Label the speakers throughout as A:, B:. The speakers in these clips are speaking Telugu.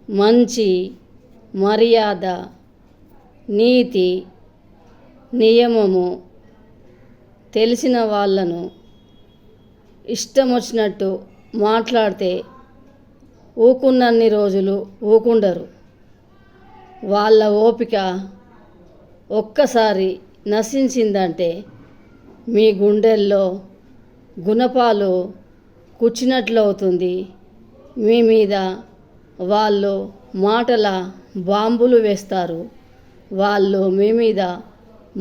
A: మంచి, మర్యాద, నీతి, నియమము తెలిసిన వాళ్ళను ఇష్టం వచ్చినట్టు మాట్లాడితే ఊకున్నన్ని రోజులు ఊకుండరు. వాళ్ళ ఓపిక ఒక్కసారి నశించిందంటే మీ గుండెల్లో గుణపాలు కూర్చున్నట్లు అవుతుంది. మీ మీద వాళ్ళు మాటల బాంబులు వేస్తారు. వాళ్ళు మీ మీద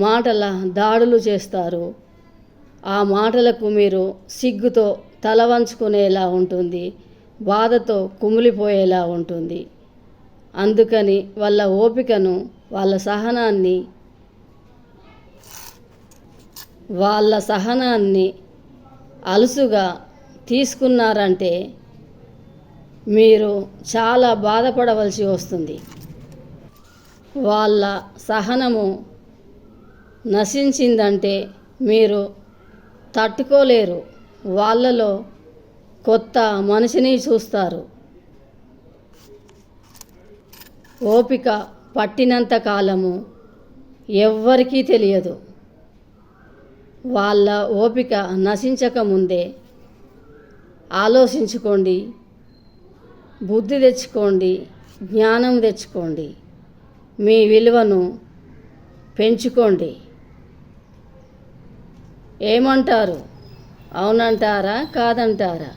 A: మాటల దాడులు చేస్తారు. ఆ మాటలకు మీరు సిగ్గుతో తల వంచుకునేలా ఉంటుంది, బాధతో కుమిలిపోయేలా ఉంటుంది. అందుకని వాళ్ళ ఓపికను, వాళ్ళ సహనాన్ని అలుసుగా తీసుకున్నారంటే మీరు చాలా బాధపడవలసి వస్తుంది. వాళ్ళ సహనము నశించిందంటే మీరు తట్టుకోలేరు. వాళ్ళలో కొత్త మనిషిని చూస్తారు. ఓపిక పట్టినంత కాలము ఎవ్వరికీ తెలియదు. వాళ్ళ ఓపిక నశించకముందే ఆలోచించుకోండి, బుద్ధి తెచ్చుకోండి, జ్ఞానం తెచ్చుకోండి, మీ విలువను పెంచుకోండి. ఏమంటారు? అవునంటారా? కాదంటారా?